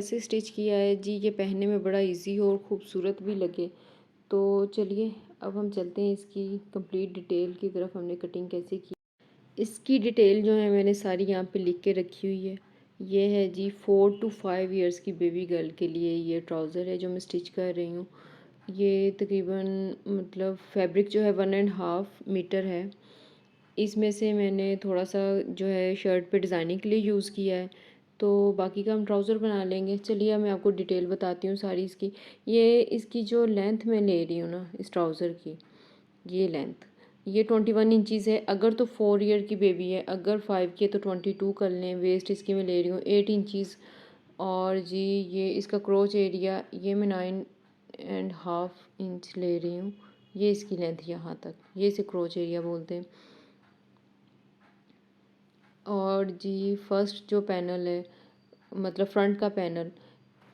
ऐसे स्टिच किया है जी, ये पहनने में बड़ा इजी हो और ख़ूबसूरत भी लगे। तो चलिए अब हम चलते हैं इसकी कंप्लीट डिटेल की तरफ, हमने कटिंग कैसे की। इसकी डिटेल जो है मैंने सारी यहाँ पे लिख के रखी हुई है। ये है जी 4 to 5 इयर्स की बेबी गर्ल के लिए ये ट्राउज़र है जो मैं स्टिच कर रही हूँ। ये तकरीबन मतलब फैब्रिक जो है 1.5 मीटर है। इसमें से मैंने थोड़ा सा जो है शर्ट पे डिज़ाइनिंग के लिए यूज़ किया है, तो बाकी का हम ट्राउज़र बना लेंगे। चलिए मैं आपको डिटेल बताती हूँ सारी इसकी। ये इसकी जो लेंथ मैं ले रही हूँ ना इस ट्राउज़र की, ये लेंथ ये 21 इंचज़ है। अगर तो 4 ईयर की बेबी है, अगर 5 की है तो 22 कर लें। वेस्ट इसकी मैं ले रही हूँ 8 इंचज़। और जी ये इसका क्रोच एरिया ये मैं 9.5 इंच ले रही हूँ। ये इसकी लेंथ यहाँ तक, ये इसे क्रोच एरिया बोलते हैं। और जी फर्स्ट जो पैनल है मतलब फ्रंट का पैनल,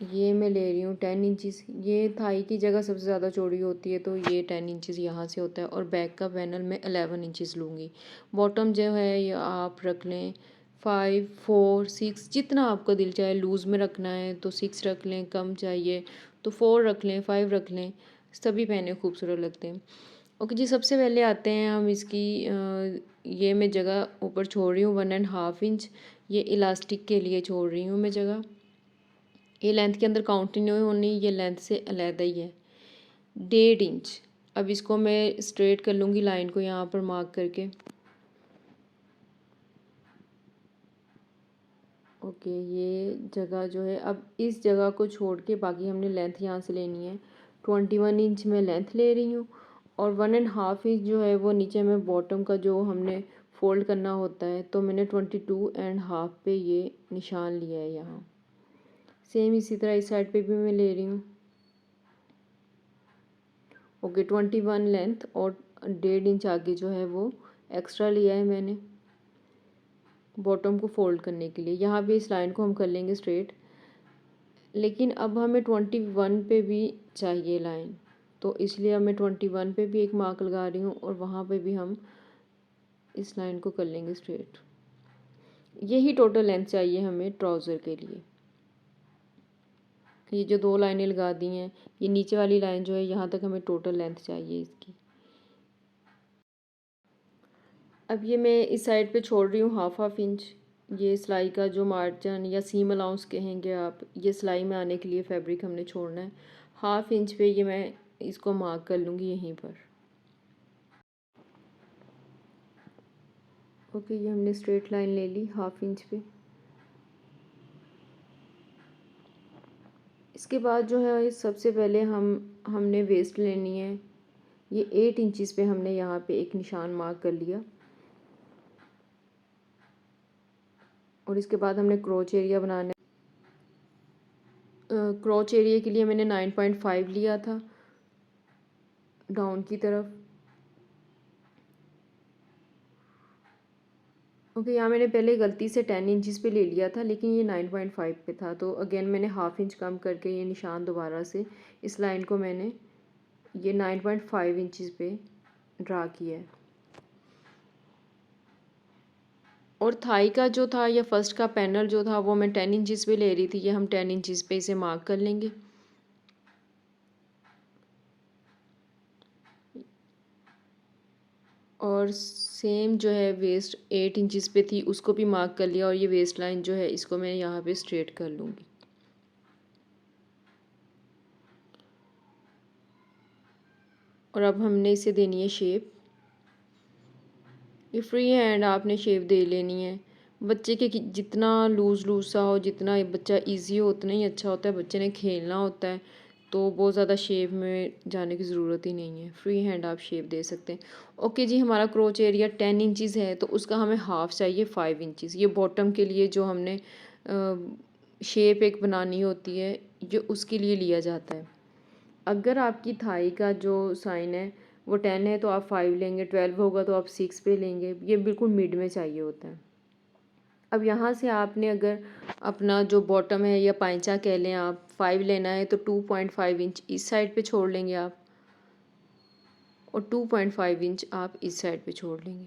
ये मैं ले रही हूँ 10 इंचज़। ये थाई की जगह सबसे ज़्यादा चौड़ी होती है, तो ये 10 इंचज़ यहाँ से होता है। और बैक का पैनल मैं 11 इंचज़ लूँगी। बॉटम जो है ये आप रख लें 5, 4, 6, जितना आपका दिल चाहे। लूज़ में रखना है तो 6 रख लें, कम चाहिए तो 4 रख लें, 5 रख लें, सभी पहने खूबसूरत लगते हैं। ओके जी, सबसे पहले आते हैं हम इसकी ये मैं जगह ऊपर छोड़ रही हूँ 1.5 इंच। ये इलास्टिक के लिए छोड़ रही हूँ मैं जगह। ये लेंथ के अंदर काउंट नहीं होनी, ये लेंथ से अलहदा ही है 1.5 इंच। अब इसको मैं स्ट्रेट कर लूँगी लाइन को यहाँ पर मार्क करके। ओके, ये जगह जो है अब इस जगह को छोड़ के बाकी हमने लेंथ यहाँ से लेनी है। 21 इंच में लेंथ ले रही हूँ और 1.5 इंच जो है वो नीचे में बॉटम का जो हमने फ़ोल्ड करना होता है, तो मैंने 22.5 पे ये निशान लिया है यहाँ। सेम इसी तरह इस साइड पे भी मैं ले रही हूँ। ओके 21 लेंथ और 1.5 इंच आगे जो है वो एक्स्ट्रा लिया है मैंने बॉटम को फोल्ड करने के लिए। यहाँ भी इस लाइन को हम कर लेंगे स्ट्रेट, लेकिन अब हमें 21 पे भी चाहिए लाइन, तो इसलिए अब मैं 21 पे भी एक मार्क लगा रही हूँ और वहाँ पे भी हम इस लाइन को कर लेंगे स्ट्रेट। यही टोटल लेंथ चाहिए हमें ट्राउज़र के लिए। ये जो 2 लाइनें लगा दी हैं, ये नीचे वाली लाइन जो है यहाँ तक हमें टोटल लेंथ चाहिए इसकी। अब ये मैं इस साइड पे छोड़ रही हूँ हाफ इंच। ये सिलाई का जो मार्जिन या सीम अलाउंस कहेंगे आप, ये सिलाई में आने के लिए फैब्रिक हमने छोड़ना है। हाफ इंच पे ये मैं इसको मार्क कर लूँगी यहीं पर। ओके, ये हमने स्ट्रेट लाइन ले ली हाफ इंच पे। इसके बाद जो है सबसे पहले हमने वेस्ट लेनी है। ये 8 इंचज़ पे हमने यहाँ पे एक निशान मार्क कर लिया और इसके बाद हमने क्रोच एरिया बनाना है। क्रोच एरिया के लिए मैंने 9.5 लिया था डाउन की तरफ। ओके, यहाँ मैंने पहले गलती से 10 इंचज़ पे ले लिया था, लेकिन ये 9.5 पे था, तो अगेन मैंने हाफ इंच कम करके ये निशान दोबारा से इस लाइन को मैंने ये 9.5 इंचज़ पे ड्रा किया है। और थाई का जो था या फर्स्ट का पैनल जो था वो मैं 10 इंचज़ पे ले रही थी, ये हम 10 इंचज़ पे इसे मार्क कर लेंगे। और सेम जो है वेस्ट 8 इंचज़ पे थी, उसको भी मार्क कर लिया और ये वेस्ट लाइन जो है इसको मैं यहाँ पे स्ट्रेट कर लूँगी। और अब हमने इसे देनी है शेप। ये फ्री हैंड आपने शेप दे लेनी है। बच्चे के जितना लूज़ लूज़ सा हो, जितना बच्चा इजी हो उतना ही अच्छा होता है। बच्चे ने खेलना होता है तो बहुत ज़्यादा शेप में जाने की ज़रूरत ही नहीं है, फ्री हैंड आप शेप दे सकते हैं। ओके जी, हमारा क्रोच एरिया 10 इंचज़ है, तो उसका हमें हाफ़ चाहिए 5 इंचज़। ये बॉटम के लिए जो हमने शेप एक बनानी होती है, ये उसके लिए लिया जाता है। अगर आपकी थाई का जो साइन है वो 10 है तो आप 5 लेंगे, 12 होगा तो आप 6 पे लेंगे। ये बिल्कुल मिड में चाहिए होता है। अब यहाँ से आपने अगर अपना जो बॉटम है या पाइंचा कह लें आप 5 लेना है, तो 2.5 इंच इस साइड पे छोड़ लेंगे आप और 2.5 इंच आप इस साइड पे छोड़ लेंगे।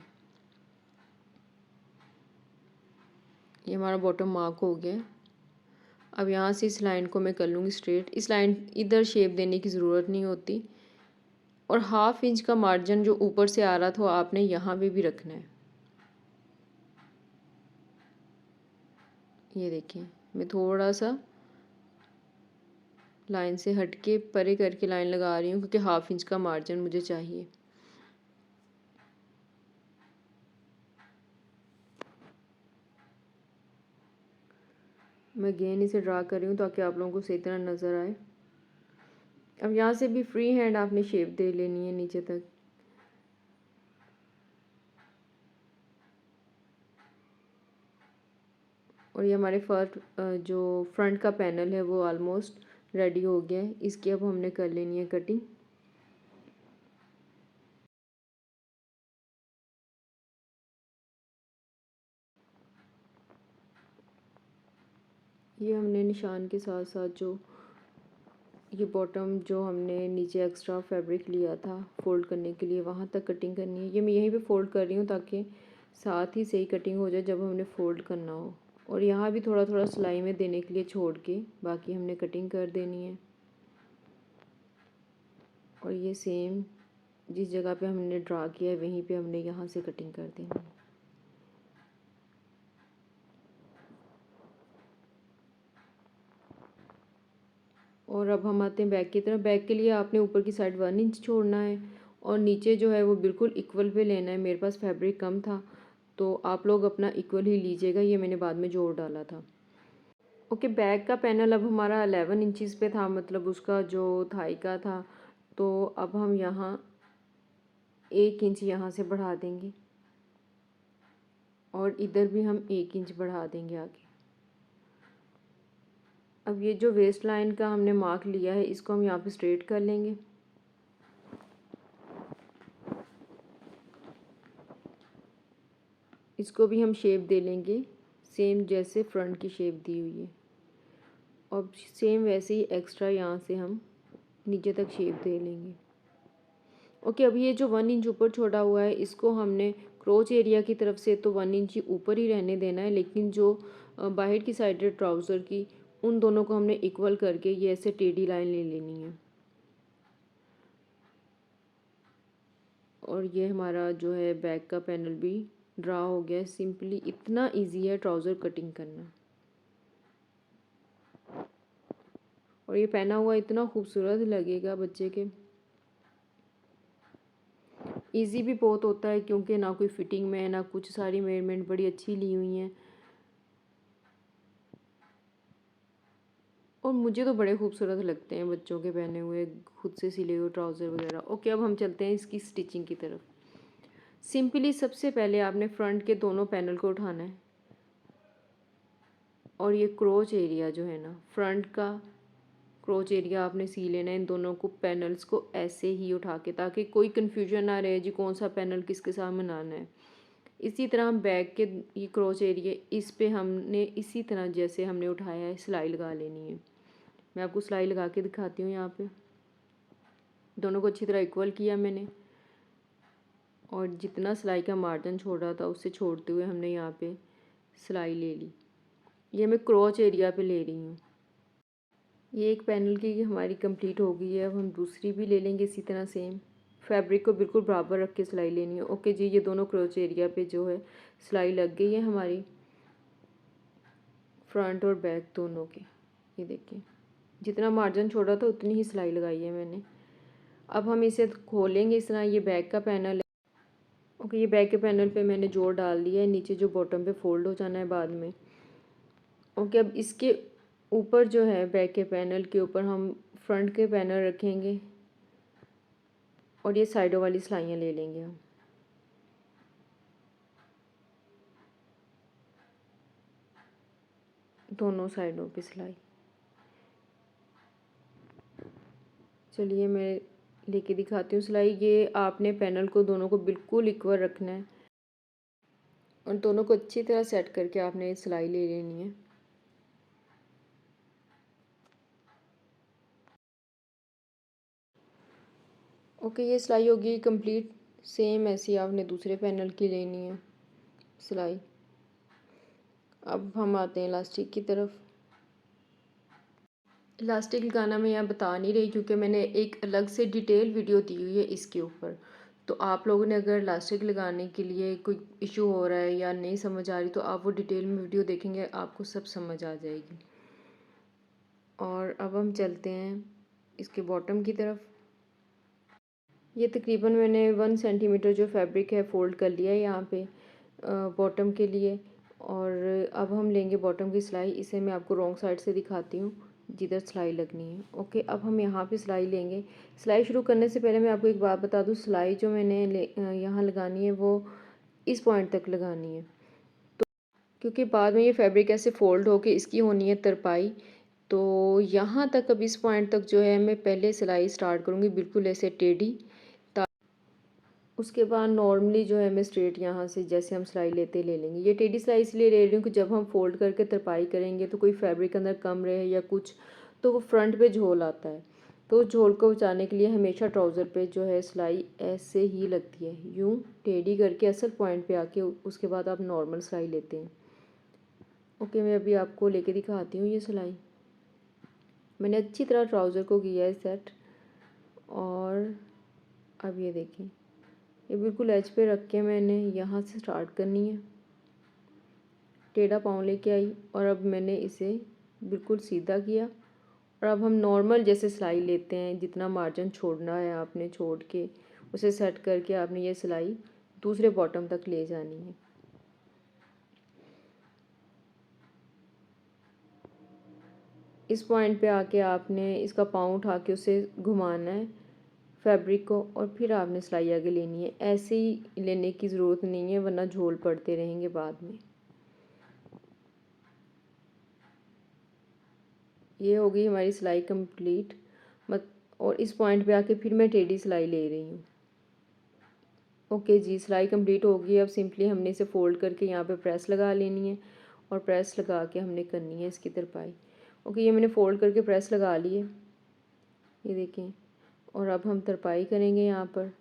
ये हमारा बॉटम मार्क हो गया है। अब यहाँ से इस लाइन को मैं कर लूँगी स्ट्रेट। इस लाइन इधर शेप देने की ज़रूरत नहीं होती। और 1/2 इंच का मार्जिन जो ऊपर से आ रहा था आपने यहाँ पे भी रखना है। ये देखिए, मैं थोड़ा सा लाइन से हट के परे करके लाइन लगा रही हूँ क्योंकि 1/2 इंच का मार्जिन मुझे चाहिए। मैं अगेन इसे ड्रा कर रही हूँ ताकि आप लोगों को सही तरह नज़र आए। अब यहाँ से भी फ्री हैंड आपने शेप दे लेनी है नीचे तक। और ये हमारे फर्स्ट जो फ्रंट का पैनल है वो ऑलमोस्ट रेडी हो गया है। इसकी अब हमने कर लेनी है कटिंग। ये हमने निशान के साथ साथ जो ये बॉटम जो हमने नीचे एक्स्ट्रा फैब्रिक लिया था फ़ोल्ड करने के लिए वहाँ तक कटिंग करनी है। ये मैं यहीं पे फ़ोल्ड कर रही हूँ ताकि साथ ही सही कटिंग हो जाए जब हमने फ़ोल्ड करना हो। और यहाँ भी थोड़ा थोड़ा सिलाई में देने के लिए छोड़ के बाकी हमने कटिंग कर देनी है। और ये सेम जिस जगह पे हमने ड्रा किया है वहीं पे हमने यहाँ से कटिंग कर देनी है। और अब हम आते हैं बैक की तरफ। बैक के लिए आपने ऊपर की साइड 1 इंच छोड़ना है और नीचे जो है वो बिल्कुल इक्वल पे लेना है। मेरे पास फैब्रिक कम था तो आप लोग अपना इक्वल ही लीजिएगा, ये मैंने बाद में जोड़ डाला था। ओके, बैक का पैनल अब हमारा 11 इंचज़ पे था, मतलब उसका जो थाई का था। तो अब हम यहाँ 1 इंच यहाँ से बढ़ा देंगे और इधर भी हम 1 इंच बढ़ा देंगे आगे। अब ये जो वेस्ट लाइन का हमने मार्क लिया है इसको हम यहाँ पे स्ट्रेट कर लेंगे। इसको भी हम शेप दे लेंगे सेम जैसे फ्रंट की शेप दी हुई है। और सेम वैसे ही एक्स्ट्रा यहाँ से हम नीचे तक शेप दे लेंगे। ओके, अब ये जो 1 इंच ऊपर छोड़ा हुआ है इसको हमने क्रोच एरिया की तरफ से तो 1 इंच ऊपर ही रहने देना है, लेकिन जो बाहर की साइड है ट्राउज़र की उन दोनों को हमने इक्वल करके ये ऐसे टेढ़ी लाइन ले लेनी है। और ये हमारा जो है बैक का पैनल भी ड्रा हो गया है। सिंपली इतना इजी है ट्राउज़र कटिंग करना। और ये पहना हुआ इतना खूबसूरत लगेगा बच्चे के। इजी भी बहुत होता है क्योंकि ना कोई फिटिंग में है ना कुछ, सारी मेजरमेंट बड़ी अच्छी ली हुई हैं। और मुझे तो बड़े खूबसूरत लगते हैं बच्चों के पहने हुए खुद से सिले हुए ट्राउज़र वगैरह। ओके, अब हम चलते हैं इसकी स्टिचिंग की तरफ। सिंपली सबसे पहले आपने फ्रंट के दोनों पैनल को उठाना है और ये क्रोच एरिया जो है ना फ्रंट का क्रोच एरिया आपने सी लेना है। इन दोनों को पैनल्स को ऐसे ही उठा के, ताकि कोई कन्फ्यूजन ना रहे जी कौन सा पैनल किसके साथ बनाना है। इसी तरह हम बैक के ये क्रोच एरिया इस पे हमने इसी तरह जैसे हमने उठाया है सिलाई लगा लेनी है। मैं आपको सिलाई लगा के दिखाती हूँ। यहाँ पे दोनों को अच्छी तरह इक्वल किया मैंने और जितना सिलाई का मार्जिन छोड़ रहा था उससे छोड़ते हुए हमने यहाँ पे सिलाई ले ली। ये मैं क्रोच एरिया पे ले रही हूँ। ये एक पैनल की हमारी कंप्लीट हो गई है। अब हम दूसरी भी ले लेंगे इसी तरह सेम। फैब्रिक को बिल्कुल बराबर रख के सिलाई लेनी है। ओके जी, ये दोनों क्रोच एरिया पे जो है सिलाई लग गई है हमारी, फ्रंट और बैक दोनों के। ये देखिए जितना मार्जिन छोड़ा था उतनी ही सिलाई लगाई है मैंने। अब हम इसे खोलेंगे इस तरह। ये बैक का पैनल है। ओके, ये बैक के पैनल पे मैंने जोड़ डाल दिया है, नीचे जो बॉटम पे फोल्ड हो जाना है बाद में। ओके, अब इसके ऊपर जो है बैक के पैनल के ऊपर हम फ्रंट के पैनल रखेंगे और ये साइडों वाली सिलाइयाँ ले लेंगे हम। दोनों साइडों पे सिलाई। चलिए मैं लेके दिखाती हूँ सिलाई। ये आपने पैनल को दोनों को बिल्कुल इक्वल रखना है और दोनों को अच्छी तरह सेट करके आपने सिलाई ले लेनी है। ओके, ये सिलाई होगी कंप्लीट। सेम ऐसी आपने दूसरे पैनल की लेनी है सिलाई। अब हम आते हैं इलास्टिक की तरफ। इलास्टिक लगाना मैं यहाँ बता नहीं रही क्योंकि मैंने एक अलग से डिटेल वीडियो दी हुई है इसके ऊपर। तो आप लोगों ने अगर इलास्टिक लगाने के लिए कोई इशू हो रहा है या नहीं समझ आ रही तो आप वो डिटेल में वीडियो देखेंगे, आपको सब समझ आ जाएगी। और अब हम चलते हैं इसके बॉटम की तरफ। ये तकरीबन मैंने 1 सेंटीमीटर जो फैब्रिक है फ़ोल्ड कर लिया है यहाँ पे बॉटम के लिए। और अब हम लेंगे बॉटम की सिलाई। इसे मैं आपको रॉन्ग साइड से दिखाती हूँ जिधर सिलाई लगनी है। ओके, अब हम यहाँ पे सिलाई लेंगे। सिलाई शुरू करने से पहले मैं आपको एक बात बता दूँ, सिलाई जो मैंने यहाँ लगानी है वो इस पॉइंट तक लगानी है, क्योंकि बाद में ये फैब्रिक ऐसे फ़ोल्ड होके इसकी होनी है तरपाई। तो यहाँ तक, अब इस पॉइंट तक जो है मैं पहले सिलाई स्टार्ट करूँगी बिल्कुल ऐसे टेढ़ी। उसके बाद नॉर्मली जो है मैं स्ट्रेट यहाँ से जैसे हम सिलाई लेते ले लेंगे। ये टेढ़ी सिलाई इसलिए ले रही हूँ कि जब हम फोल्ड करके तरपाई करेंगे तो कोई फैब्रिक अंदर कम रहे या कुछ, तो वो फ्रंट पे झोल आता है। तो झोल को बचाने के लिए हमेशा ट्राउज़र पे जो है सिलाई ऐसे ही लगती है, यूँ टेढ़ी करके असल पॉइंट पे आके उसके बाद आप नॉर्मल सिलाई लेते हैं। ओके, मैं अभी आपको लेके दिखाती हूँ ये सिलाई। मैंने अच्छी तरह ट्राउज़र को किया है सेट। और अब ये देखें, ये बिल्कुल एज पे रख के मैंने यहाँ से स्टार्ट करनी है, टेढ़ा पाँव लेके आई और अब मैंने इसे बिल्कुल सीधा किया। और अब हम नॉर्मल जैसे सिलाई लेते हैं, जितना मार्जिन छोड़ना है आपने छोड़ के उसे सेट करके आपने ये सिलाई दूसरे बॉटम तक ले जानी है। इस पॉइंट पे आके आपने इसका पाँव उठा के उसे घुमाना है फैब्रिक को, और फिर आपने सिलाई आगे लेनी है। ऐसे ही लेने की ज़रूरत नहीं है वरना झोल पड़ते रहेंगे बाद में। ये हो गई हमारी सिलाई कंप्लीट। मत और इस पॉइंट पे आके फिर मैं टेढ़ी सिलाई ले रही हूँ। ओके जी, सिलाई कंप्लीट हो गई। अब सिंपली हमने इसे फ़ोल्ड करके यहाँ पे प्रेस लगा लेनी है और प्रेस लगा के हमने करनी है इसकी तरपाई। ओके, ये मैंने फ़ोल्ड करके प्रेस लगा ली है, ये देखें। और अब हम तरपाई करेंगे यहाँ पर।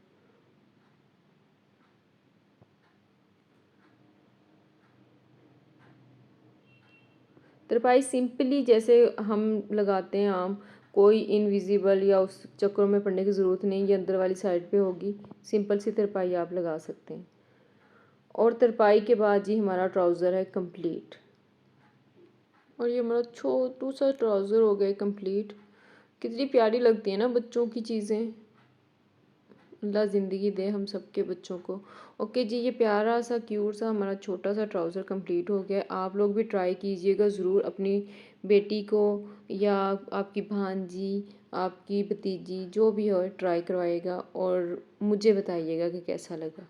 तरपाई सिंपली जैसे हम लगाते हैं आम, कोई इनविजिबल या उस चक्करों में पड़ने की ज़रूरत नहीं, ये अंदर वाली साइड पे होगी। सिंपल सी तरपाई आप लगा सकते हैं। और तरपाई के बाद जी हमारा ट्राउज़र है कंप्लीट। और ये हमारा छोटू सा ट्राउज़र हो गया कंप्लीट। कितनी प्यारी लगती है ना बच्चों की चीज़ें। अल्लाह ज़िंदगी दे हम सबके बच्चों को। ओके जी, ये प्यारा सा क्यूट सा हमारा छोटा सा ट्राउज़र कंप्लीट हो गया है। आप लोग भी ट्राई कीजिएगा ज़रूर अपनी बेटी को, या आपकी भांजी, आपकी भतीजी जो भी हो ट्राई करवाइएगा और मुझे बताइएगा कि कैसा लगा।